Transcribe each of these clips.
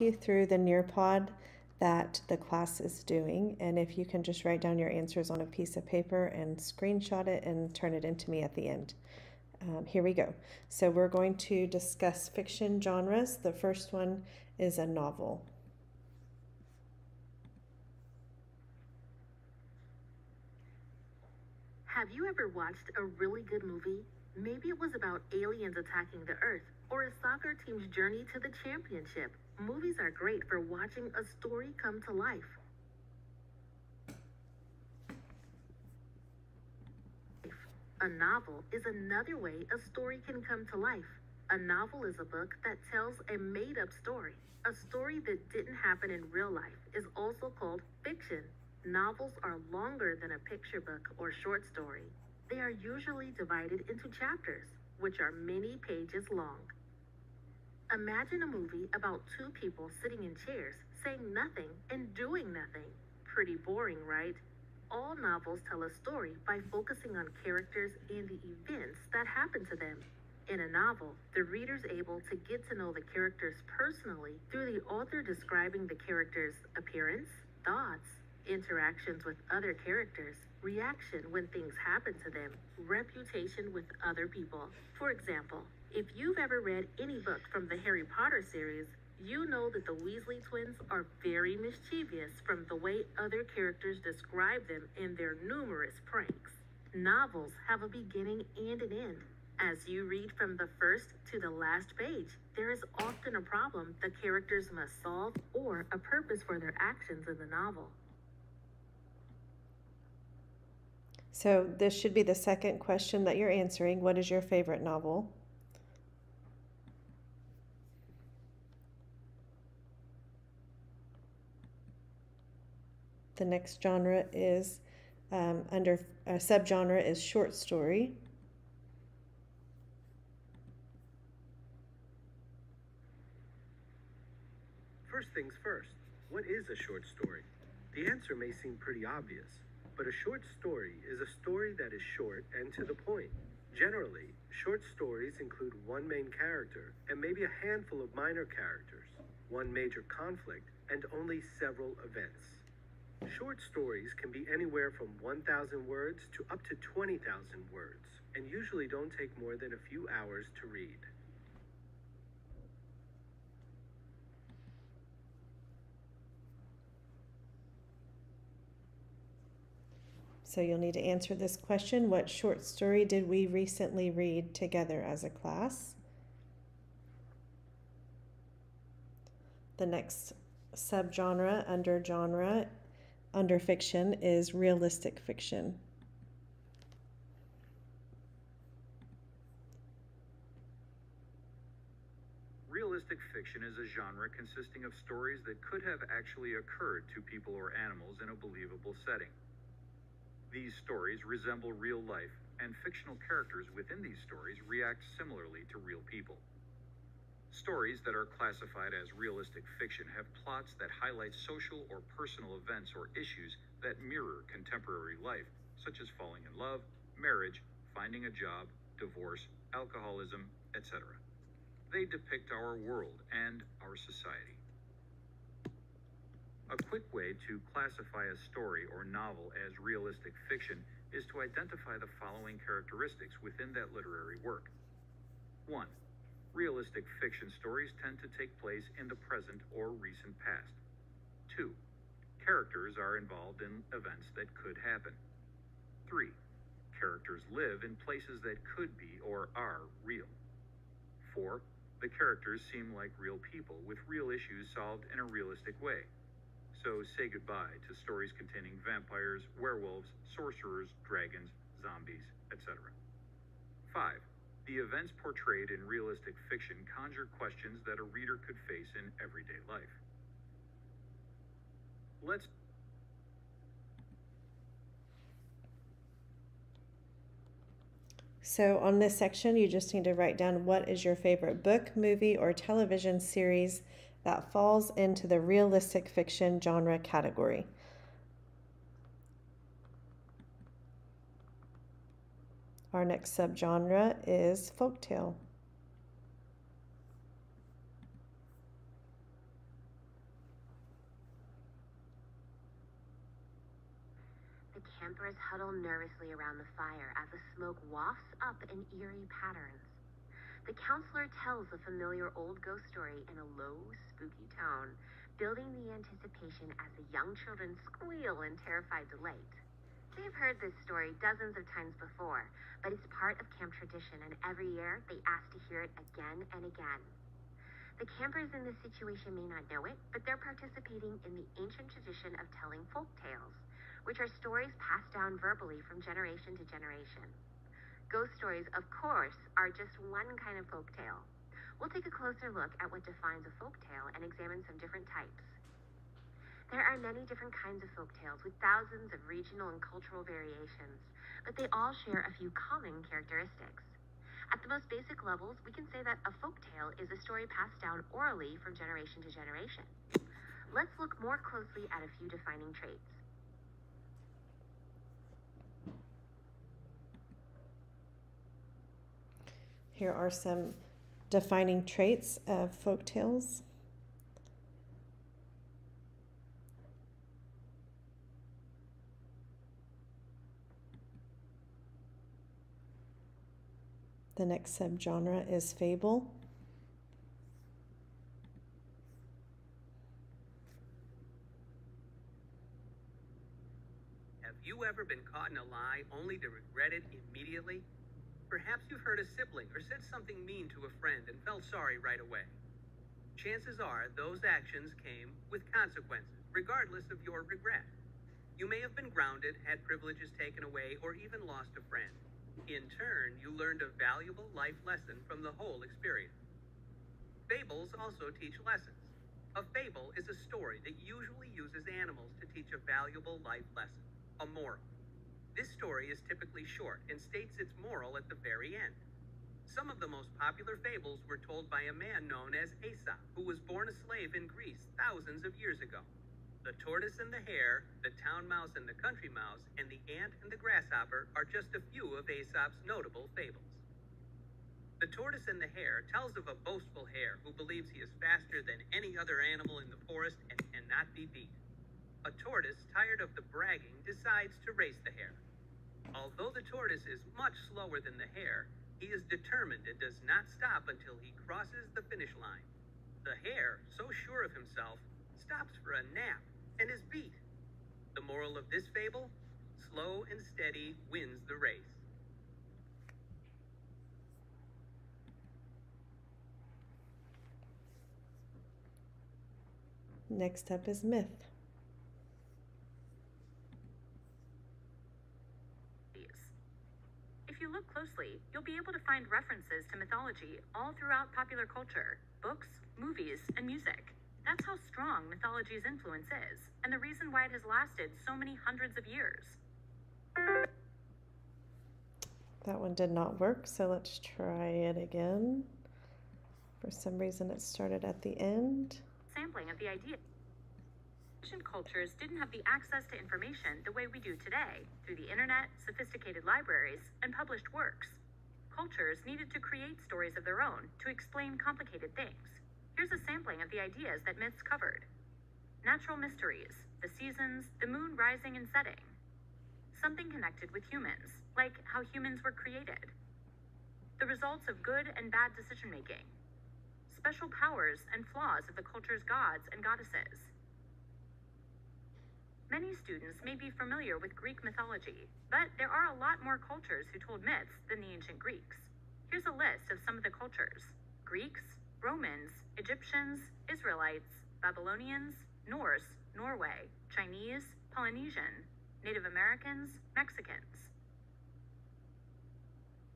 You through the Nearpod that the class is doing, and if you can just write down your answers on a piece of paper and screenshot it and turn it into me at the end. Here we go. So we're going to discuss fiction genres. The first one is a novel. Have you ever watched a really good movie? Maybe it was about aliens attacking the Earth or a soccer team's journey to the championship. Movies are great for watching a story come to life. A novel is another way a story can come to life. A novel is a book that tells a made-up story. A story that didn't happen in real life is also called fiction. Novels are longer than a picture book or short story. They are usually divided into chapters, which are many pages long. Imagine a movie about two people sitting in chairs, saying nothing and doing nothing. Pretty boring, right? All novels tell a story by focusing on characters and the events that happen to them. In a novel, the reader's able to get to know the characters personally through the author describing the character's appearance, thoughts, interactions with other characters, reaction when things happen to them, reputation with other people. For example, if you've ever read any book from the Harry Potter series, you know that the Weasley twins are very mischievous from the way other characters describe them in their numerous pranks. Novels have a beginning and an end. As you read from the first to the last page, there is often a problem the characters must solve or a purpose for their actions in the novel. So this should be the second question that you're answering. What is your favorite novel? The next genre is under a subgenre is short story. First things first, what is a short story? The answer may seem pretty obvious, but a short story is a story that is short and to the point. Generally, short stories include one main character and maybe a handful of minor characters, one major conflict, and only several events. Short stories can be anywhere from 1,000 words to up to 20,000 words, and usually don't take more than a few hours to read. So you'll need to answer this question. What short story did we recently read together as a class? The next subgenre under fiction is realistic fiction. Realistic fiction is a genre consisting of stories that could have actually occurred to people or animals in a believable setting. These stories resemble real life, and fictional characters within these stories react similarly to real people. Stories that are classified as realistic fiction have plots that highlight social or personal events or issues that mirror contemporary life, such as falling in love, marriage, finding a job, divorce, alcoholism, etc. They depict our world and our society. A quick way to classify a story or novel as realistic fiction is to identify the following characteristics within that literary work. 1. Realistic fiction stories tend to take place in the present or recent past. 2. Characters are involved in events that could happen. 3. Characters live in places that could be or are real. 4. The characters seem like real people with real issues solved in a realistic way. So say goodbye to stories containing vampires, werewolves, sorcerers, dragons, zombies, etc. 5. The events portrayed in realistic fiction conjure questions that a reader could face in everyday life. So on this section, you just need to write down what is your favorite book, movie, or television series that falls into the realistic fiction genre category. Our next subgenre is folktale. campers huddle nervously around the fire as the smoke wafts up in eerie patterns. The counselor tells a familiar old ghost story in a low, spooky tone, building the anticipation as the young children squeal in terrified delight. They've heard this story dozens of times before, but it's part of camp tradition, and every year they ask to hear it again and again. The campers in this situation may not know it, but they're participating in the ancient tradition of telling folk tales, which are stories passed down verbally from generation to generation. Ghost stories, of course, are just one kind of folk tale. We'll take a closer look at what defines a folk tale and examine some different types. There are many different kinds of folk tales with thousands of regional and cultural variations, but they all share a few common characteristics. At the most basic levels, we can say that a folk tale is a story passed down orally from generation to generation. Let's look more closely at a few defining traits. Here are some defining traits of folk tales. The next subgenre is fable. Have you ever been caught in a lie only to regret it immediately? Perhaps you've hurt a sibling or said something mean to a friend and felt sorry right away. Chances are those actions came with consequences, regardless of your regret. You may have been grounded, had privileges taken away, or even lost a friend. In turn, you learned a valuable life lesson from the whole experience. Fables also teach lessons. A fable is a story that usually uses animals to teach a valuable life lesson, a moral. This story is typically short and states its moral at the very end. Some of the most popular fables were told by a man known as Aesop, who was born a slave in Greece thousands of years ago. The tortoise and the hare, the town mouse and the country mouse, and the ant and the grasshopper are just a few of Aesop's notable fables. The tortoise and the hare tells of a boastful hare who believes he is faster than any other animal in the forest and cannot be beat. A tortoise, tired of the bragging, decides to race the hare. Although the tortoise is much slower than the hare, he is determined and does not stop until he crosses the finish line. The hare, so sure of himself, stops for a nap and is beat. The moral of this fable? Slow and steady wins the race. Next up is myth. If you look closely, you'll be able to find references to mythology all throughout popular culture, books, movies, and music. That's how strong mythology's influence is, and the reason why it has lasted so many hundreds of years. That one did not work, so let's try it again. For some reason it started at the end. Sampling of the idea. Ancient cultures didn't have the access to information the way we do today, through the internet, sophisticated libraries, and published works. Cultures needed to create stories of their own to explain complicated things. Here's a sampling of the ideas that myths covered. Natural mysteries, the seasons, the moon rising and setting. Something connected with humans, like how humans were created. The results of good and bad decision-making. Special powers and flaws of the culture's gods and goddesses. Many students may be familiar with Greek mythology, but there are a lot more cultures who told myths than the ancient Greeks. Here's a list of some of the cultures: Greeks, Romans, Egyptians, Israelites, Babylonians, Norse, Norway, Chinese, Polynesian, Native Americans, Mexicans.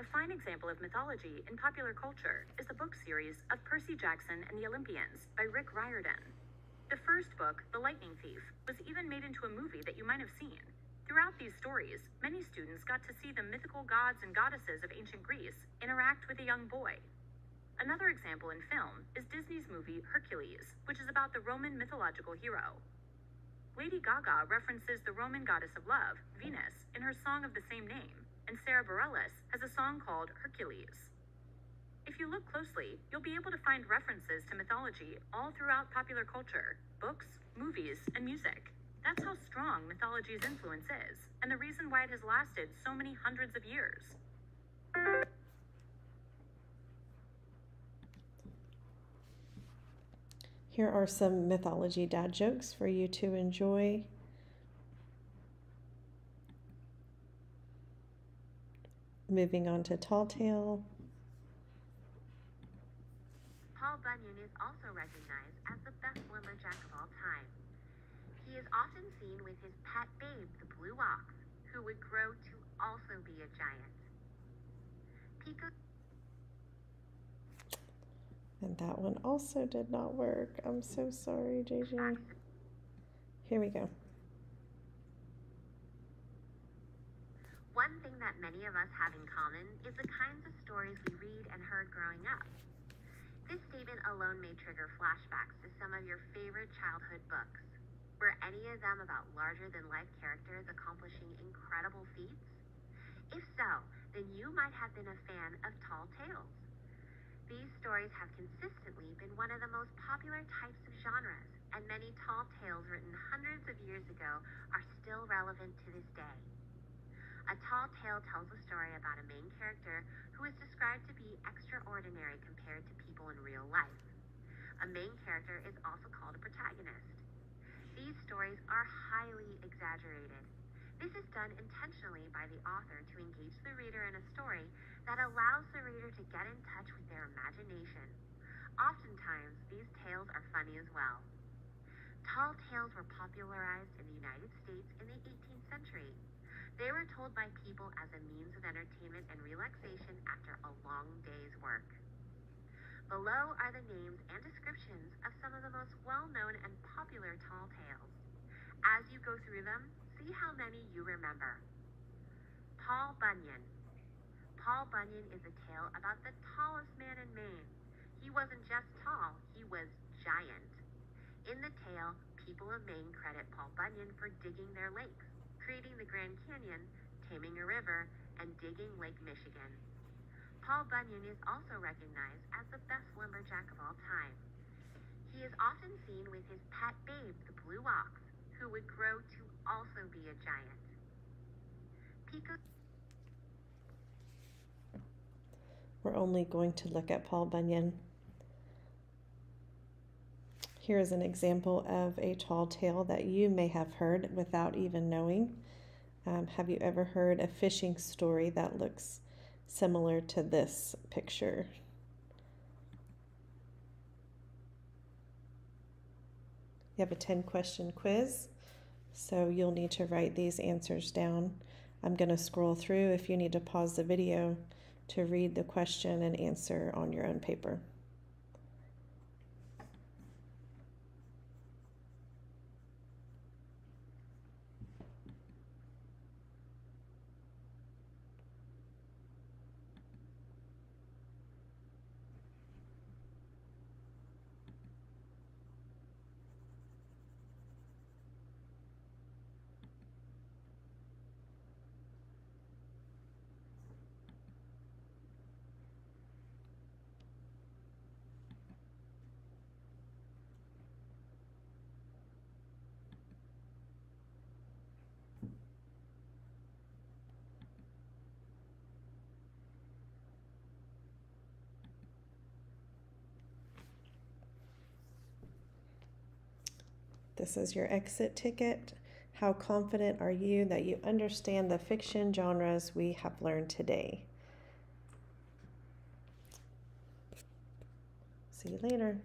A fine example of mythology in popular culture is the book series of Percy Jackson and the Olympians by Rick Riordan. The first book, The Lightning Thief, was even made into a movie that you might have seen. Throughout these stories, many students got to see the mythical gods and goddesses of ancient Greece interact with a young boy. Another example in film is Disney's movie Hercules, which is about the Roman mythological hero. Lady Gaga references the Roman goddess of love, Venus, in her song of the same name, and Sarah Bareilles has a song called Hercules. If you look closely, you'll be able to find references to mythology all throughout popular culture, books, movies, and music. That's how strong mythology's influence is, and the reason why it has lasted so many hundreds of years. Here are some mythology dad jokes for you to enjoy. Moving on to Tall Tale. Paul Bunyan is also recognized as the best lumberjack of all time. He is often seen with his pet babe, the blue ox, who would grow to also be a giant. Pico. And that one also did not work. I'm so sorry, JJ. Here we go. One thing that many of us have in common is the kinds of stories we read and heard growing up. This statement alone may trigger flashbacks to some of your favorite childhood books. Were any of them about larger-than-life characters accomplishing incredible feats? If so, then you might have been a fan of tall tales. These stories have consistently been one of the most popular types of genres, and many tall tales written hundreds of years ago are still relevant to this day. A tall tale tells a story about a main character who is described to be extraordinary compared to people in real life. A main character is also called a protagonist. These stories are highly exaggerated. This is done intentionally by the author to engage the reader in a story that allows the reader to get in touch with their imagination. Oftentimes, these tales are funny as well. Tall tales were popularized in the United States in the 18th century. They were told by people as a means of entertainment and relaxation after a long day's work. Below are the names and descriptions of some of the most well-known and popular tall tales. As you go through them, see how many you remember. Paul Bunyan. Paul Bunyan is a tale about the tallest man in Maine. He wasn't just tall, he was giant. In the tale, people of Maine credit Paul Bunyan for digging their lakes, creating the Grand Canyon, taming a river, and digging Lake Michigan. Paul Bunyan is also recognized as the best lumberjack of all time. He is often seen with his pet babe, the blue ox, who would grow to also be a giant. Pico. We're only going to look at Paul Bunyan. Here is an example of a tall tale that you may have heard without even knowing. Have you ever heard a fishing story that looks similar to this picture? You have a 10-question quiz, so you'll need to write these answers down. I'm going to scroll through if you need to pause the video to read the question and answer on your own paper. This is your exit ticket. How confident are you that you understand the fiction genres we have learned today? See you later.